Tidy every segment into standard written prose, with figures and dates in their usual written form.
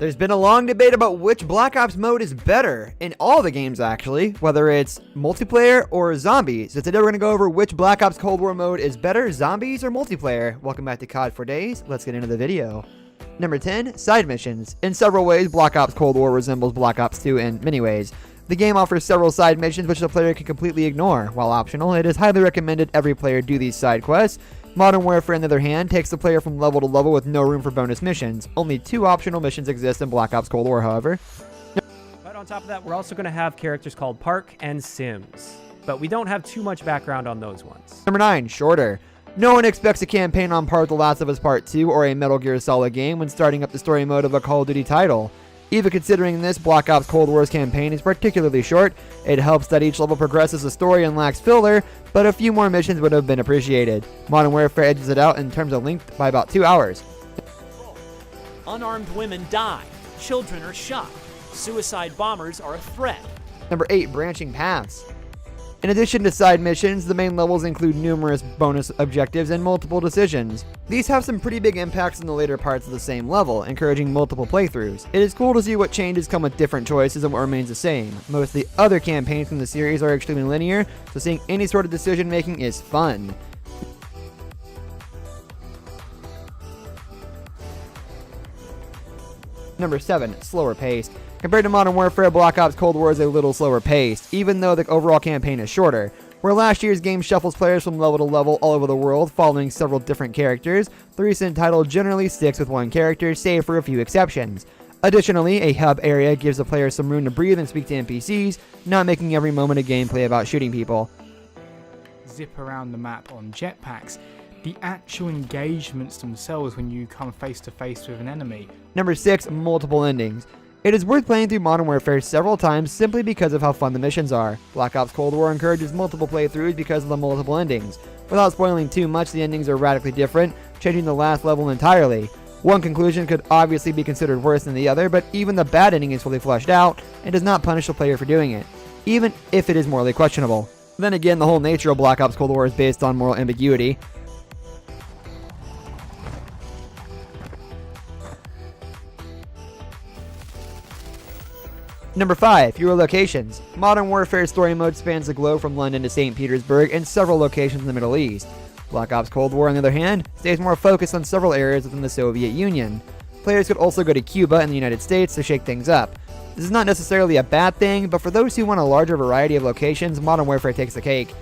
There's been a long debate about which Black Ops mode is better, in all the games actually, whether it's multiplayer or zombies. So today we're going to go over which Black Ops Cold War mode is better, zombies or multiplayer. Welcome back to COD 4 Days, let's get into the video. Number 10, side missions. In several ways, Black Ops Cold War resembles Black Ops 2 in many ways. The game offers several side missions which the player can completely ignore. While optional, it is highly recommended every player do these side quests. Modern Warfare, on the other hand, takes the player from level to level with no room for bonus missions. Only 2 optional missions exist in Black Ops Cold War, however. But on top of that, we're also going to have characters called Park and Sims. But we don't have too much background on those ones. Number 9, shorter. No one expects a campaign on par with The Last of Us Part 2 or a Metal Gear Solid game when starting up the story mode of a Call of Duty title. Even considering this, Black Ops Cold War's campaign is particularly short. It helps that each level progresses the story and lacks filler, but a few more missions would have been appreciated. Modern Warfare edges it out in terms of length by about 2 hours. Unarmed women die. Children are shot. Suicide bombers are a threat. Number 8, branching paths. In addition to side missions, the main levels include numerous bonus objectives and multiple decisions. These have some pretty big impacts in the later parts of the same level, encouraging multiple playthroughs. It is cool to see what changes come with different choices and what remains the same. Most of the other campaigns from the series are extremely linear, so seeing any sort of decision making is fun. Number 7, slower paced. Compared to Modern Warfare, Black Ops Cold War is a little slower paced, even though the overall campaign is shorter. Where last year's game shuffles players from level to level all over the world, following several different characters, the recent title generally sticks with one character, save for a few exceptions. Additionally, a hub area gives the player some room to breathe and speak to NPCs, not making every moment of gameplay about shooting people. Zip around the map on jetpacks. The actual engagements themselves when you come face to face with an enemy. Number 6, multiple endings. It is worth playing through Modern Warfare several times simply because of how fun the missions are. Black Ops Cold War encourages multiple playthroughs because of the multiple endings. Without spoiling too much, the endings are radically different, changing the last level entirely. One conclusion could obviously be considered worse than the other, but even the bad ending is fully fleshed out and does not punish the player for doing it, even if it is morally questionable. Then again, the whole nature of Black Ops Cold War is based on moral ambiguity. Number 5, fewer locations. Modern Warfare story mode spans the globe from London to St. Petersburg and several locations in the Middle East. Black Ops Cold War, on the other hand, stays more focused on several areas within the Soviet Union. Players could also go to Cuba and the United States to shake things up. This is not necessarily a bad thing, but for those who want a larger variety of locations, Modern Warfare takes the cake.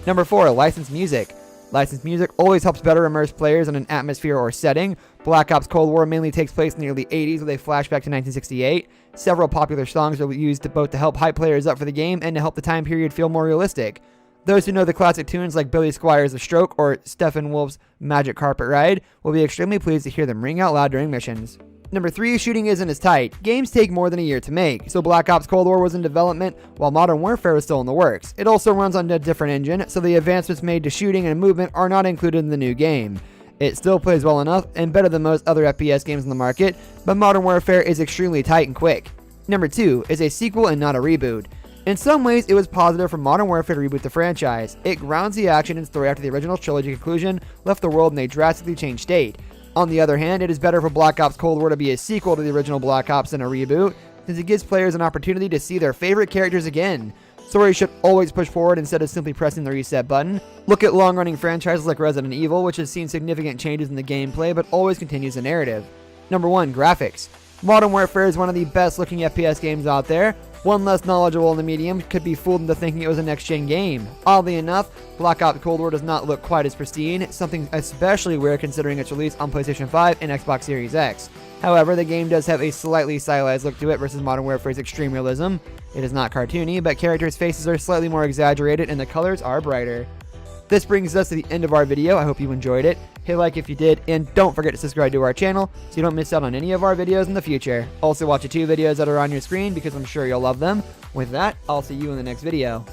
Number 4, licensed music. Licensed music always helps better immerse players in an atmosphere or setting. Black Ops Cold War mainly takes place in the early 80s with a flashback to 1968. Several popular songs are used both to help hype players up for the game and to help the time period feel more realistic. Those who know the classic tunes like Billy Squires' The Stroke or Steppenwolf's Magic Carpet Ride will be extremely pleased to hear them ring out loud during missions. Number 3, shooting isn't as tight. Games take more than a year to make, so Black Ops Cold War was in development while Modern Warfare was still in the works. It also runs on a different engine, so the advancements made to shooting and movement are not included in the new game. It still plays well enough and better than most other FPS games on the market, but Modern Warfare is extremely tight and quick. Number 2 is a sequel and not a reboot. In some ways, it was positive for Modern Warfare to reboot the franchise. It grounds the action and story after the original trilogy conclusion left the world in a drastically changed state. On the other hand, it is better for Black Ops Cold War to be a sequel to the original Black Ops than a reboot, since it gives players an opportunity to see their favorite characters again. Stories should always push forward instead of simply pressing the reset button. Look at long-running franchises like Resident Evil, which has seen significant changes in the gameplay but always continues the narrative. Number 1, graphics. Modern Warfare is one of the best looking FPS games out there. One less knowledgeable in the medium could be fooled into thinking it was a next-gen game. Oddly enough, Black Ops Cold War does not look quite as pristine, something especially weird considering its release on PlayStation 5 and Xbox Series X. However, the game does have a slightly stylized look to it versus Modern Warfare's extreme realism. It is not cartoony, but characters' faces are slightly more exaggerated and the colors are brighter. This brings us to the end of our video. I hope you enjoyed it. Hit like if you did, and don't forget to subscribe to our channel so you don't miss out on any of our videos in the future. Also watch the 2 videos that are on your screen because I'm sure you'll love them. With that, I'll see you in the next video.